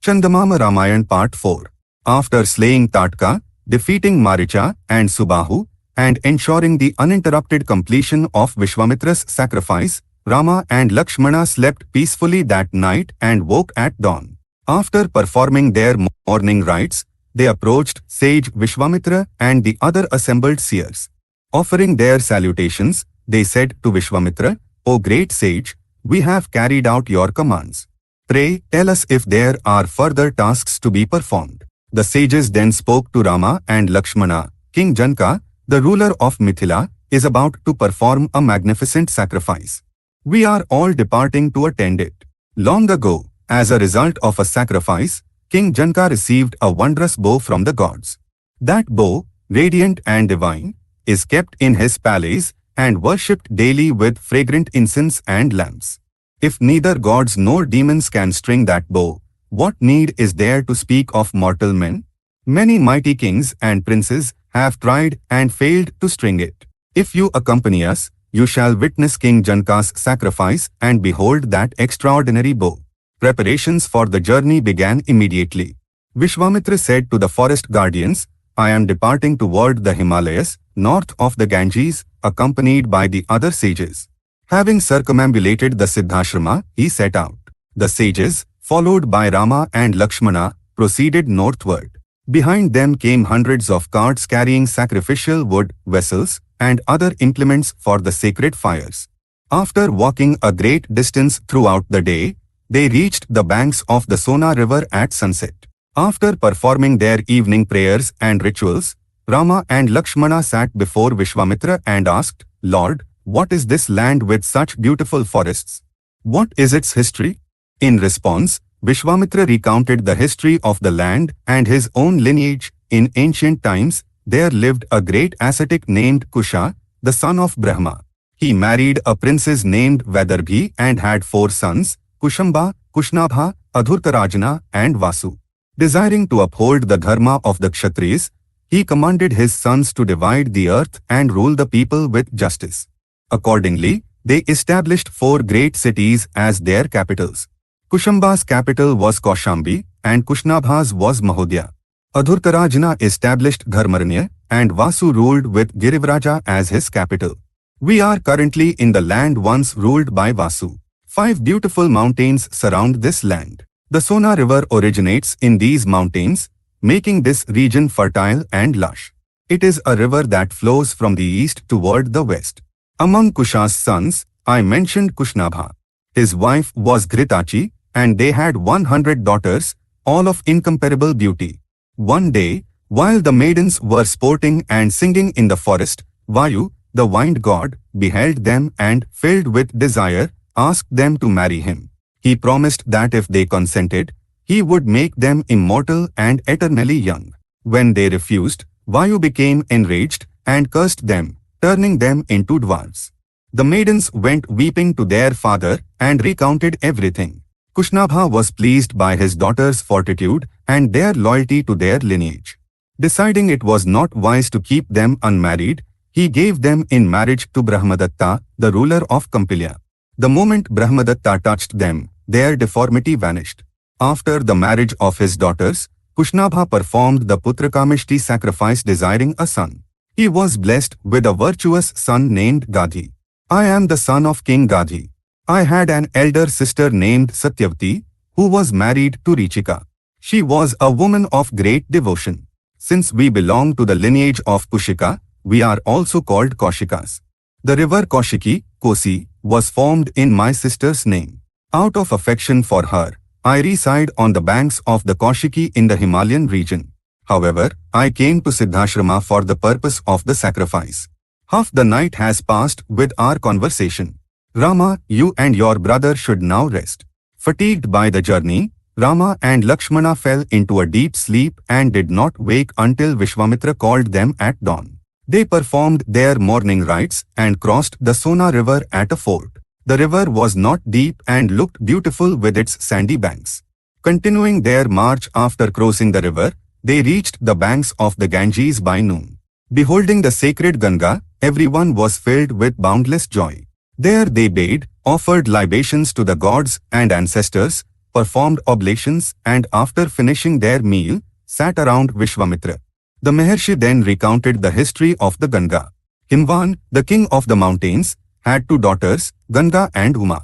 Chandamama Ramayana Part 4. After slaying Tatka, defeating Maricha and Subahu, and ensuring the uninterrupted completion of Vishwamitra's sacrifice, Rama and Lakshmana slept peacefully that night and woke at dawn. After performing their morning rites, they approached sage Vishwamitra and the other assembled seers. Offering their salutations, they said to Vishwamitra, "O great sage, we have carried out your commands. Pray, tell us if there are further tasks to be performed." The sages then spoke to Rama and Lakshmana. "King Janaka, the ruler of Mithila, is about to perform a magnificent sacrifice. We are all departing to attend it. Long ago, as a result of a sacrifice, King Janaka received a wondrous bow from the gods. That bow, radiant and divine, is kept in his palace and worshipped daily with fragrant incense and lamps. If neither gods nor demons can string that bow, what need is there to speak of mortal men? Many mighty kings and princes have tried and failed to string it. If you accompany us, you shall witness King Janaka's sacrifice and behold that extraordinary bow." Preparations for the journey began immediately. Vishwamitra said to the forest guardians, "I am departing toward the Himalayas, north of the Ganges, accompanied by the other sages." Having circumambulated the Siddhashrama, he set out. The sages, followed by Rama and Lakshmana, proceeded northward. Behind them came hundreds of carts carrying sacrificial wood, vessels, and other implements for the sacred fires. After walking a great distance throughout the day, they reached the banks of the Sona river at sunset. After performing their evening prayers and rituals, Rama and Lakshmana sat before Vishwamitra and asked, "Lord, what is this land with such beautiful forests? What is its history?" In response, Vishwamitra recounted the history of the land and his own lineage. In ancient times, there lived a great ascetic named Kusha, the son of Brahma. He married a princess named Vaidarbhi and had 4 sons, Kushamba, Kushnabha, Adhurkarajana, and Vasu. Desiring to uphold the dharma of the Kshatriyas, he commanded his sons to divide the earth and rule the people with justice. Accordingly, they established 4 great cities as their capitals. Kushamba's capital was Kaushambi, and Kushnabha's was Mahodya. Adhurkarajana established Dharmaranya, and Vasu ruled with Girivraja as his capital. We are currently in the land once ruled by Vasu. 5 beautiful mountains surround this land. The Sona river originates in these mountains, making this region fertile and lush. It is a river that flows from the east toward the west. Among Kusha's sons, I mentioned Kushnabha. His wife was Ghritachi, and they had 100 daughters, all of incomparable beauty. One day, while the maidens were sporting and singing in the forest, Vayu, the wind god, beheld them and, filled with desire, asked them to marry him. He promised that if they consented, he would make them immortal and eternally young. When they refused, Vayu became enraged and cursed them, turning them into dwarfs. The maidens went weeping to their father and recounted everything. Kushnabha was pleased by his daughters' fortitude and their loyalty to their lineage. Deciding it was not wise to keep them unmarried, he gave them in marriage to Brahmadatta, the ruler of Kampilya. The moment Brahmadatta touched them, their deformity vanished. After the marriage of his daughters, Kushnabha performed the Putrakamishti sacrifice desiring a son. He was blessed with a virtuous son named Gadhi. "I am the son of King Gadhi. I had an elder sister named Satyavati, who was married to Richika. She was a woman of great devotion. Since we belong to the lineage of Kushika, we are also called Kaushikas. The river Kaushiki, Kosi, was formed in my sister's name. Out of affection for her, I reside on the banks of the Kaushiki in the Himalayan region. However, I came to Siddhashrama for the purpose of the sacrifice. Half the night has passed with our conversation. Rama, you and your brother should now rest." Fatigued by the journey, Rama and Lakshmana fell into a deep sleep and did not wake until Vishwamitra called them at dawn. They performed their morning rites and crossed the Sona river at a ford. The river was not deep and looked beautiful with its sandy banks. Continuing their march after crossing the river, they reached the banks of the Ganges by noon. Beholding the sacred Ganga, everyone was filled with boundless joy. There they bathed, offered libations to the gods and ancestors, performed oblations, and after finishing their meal, sat around Vishwamitra. The Maharshi then recounted the history of the Ganga. Himvan, the king of the mountains, had two daughters, Ganga and Uma.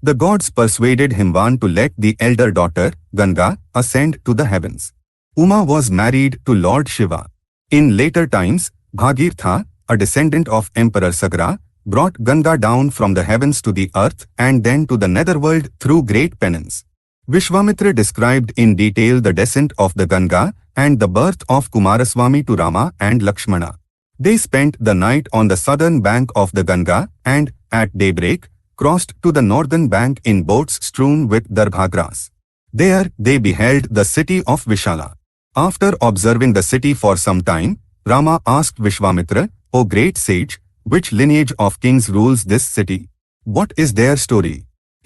The gods persuaded Himvan to let the elder daughter, Ganga, ascend to the heavens. Uma was married to Lord Shiva. In later times, Bhagirtha, a descendant of Emperor Sagra, brought Ganga down from the heavens to the earth and then to the netherworld through great penance. Vishwamitra described in detail the descent of the Ganga and the birth of Kumaraswamy to Rama and Lakshmana. They spent the night on the southern bank of the Ganga and, at daybreak, crossed to the northern bank in boats strewn with darbha grass. There they beheld the city of Vishala. After observing the city for some time, Rama asked Vishwamitra, "O great sage, which lineage of kings rules this city? What is their story?"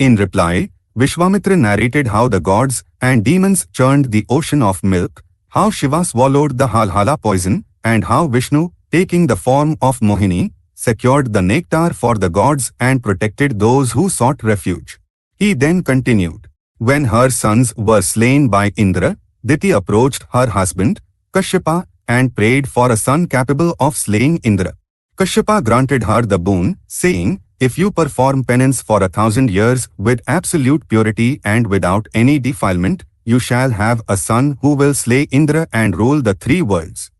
In reply, Vishwamitra narrated how the gods and demons churned the ocean of milk, how Shiva swallowed the halhala poison, and how Vishnu, taking the form of Mohini, secured the nectar for the gods and protected those who sought refuge. He then continued, "When her sons were slain by Indra, Diti approached her husband, Kashyapa, and prayed for a son capable of slaying Indra. Kashyapa granted her the boon, saying, 'If you perform penance for 1,000 years with absolute purity and without any defilement, you shall have a son who will slay Indra and rule the three worlds.'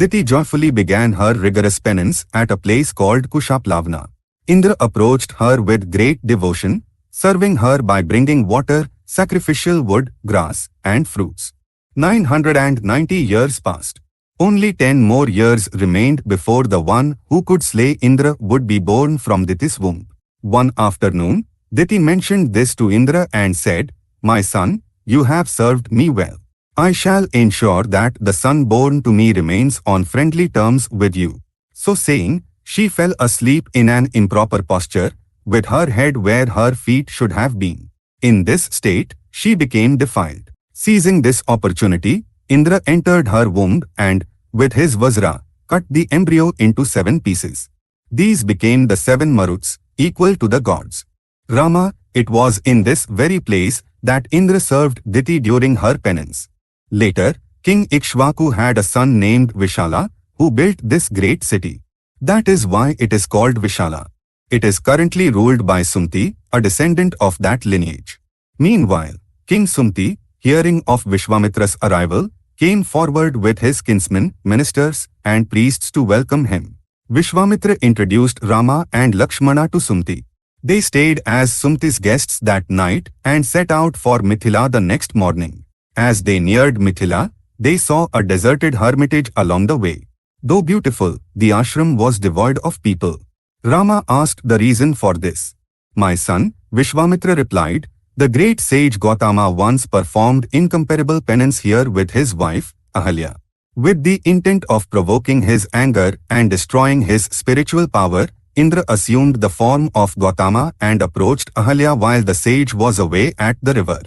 Diti joyfully began her rigorous penance at a place called Kushaplavana. Indra approached her with great devotion, serving her by bringing water, sacrificial wood, grass, and fruits. 990 years passed. Only 10 more years remained before the one who could slay Indra would be born from Diti's womb. One afternoon, Diti mentioned this to Indra and said, 'My son, you have served me well. I shall ensure that the son born to me remains on friendly terms with you.' So saying, she fell asleep in an improper posture, with her head where her feet should have been. In this state, she became defiled. Seizing this opportunity, Indra entered her womb and, with his vajra, cut the embryo into 7 pieces. These became the 7 maruts, equal to the gods. Rama, it was in this very place that Indra served Diti during her penance. Later, King Ikshvaku had a son named Vishala, who built this great city. That is why it is called Vishala. It is currently ruled by Sumti, a descendant of that lineage. Meanwhile, King Sumti, hearing of Vishwamitra's arrival, came forward with his kinsmen, ministers, and priests to welcome him. Vishwamitra introduced Rama and Lakshmana to Sumti. They stayed as Sumti's guests that night and set out for Mithila the next morning. As they neared Mithila, they saw a deserted hermitage along the way. Though beautiful, the ashram was devoid of people. Rama asked the reason for this. "My son," Vishwamitra replied, "the great sage Gautama once performed incomparable penance here with his wife, Ahalya. With the intent of provoking his anger and destroying his spiritual power, Indra assumed the form of Gautama and approached Ahalya while the sage was away at the river.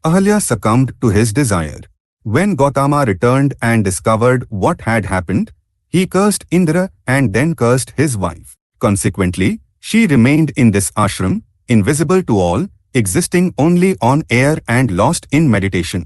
Ahalya succumbed to his desire. When Gautama returned and discovered what had happened, he cursed Indra and then cursed his wife. Consequently, she remained in this ashram, invisible to all, existing only on air and lost in meditation.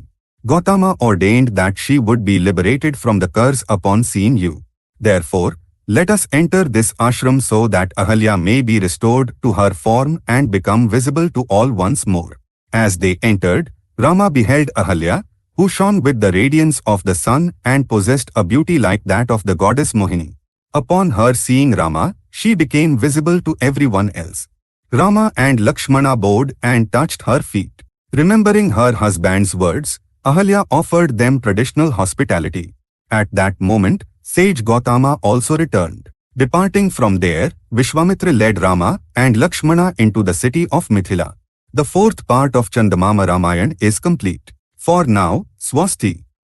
Gautama ordained that she would be liberated from the curse upon seeing you. Therefore, let us enter this ashram so that Ahalya may be restored to her form and become visible to all once more." As they entered, Rama beheld Ahalya, who shone with the radiance of the sun and possessed a beauty like that of the goddess Mohini. Upon her seeing Rama, she became visible to everyone else. Rama and Lakshmana bowed and touched her feet. Remembering her husband's words, Ahalya offered them traditional hospitality. At that moment, sage Gautama also returned. Departing from there, Vishwamitra led Rama and Lakshmana into the city of Mithila. The 4th part of Chandamama Ramayana is complete. For now, Swasti.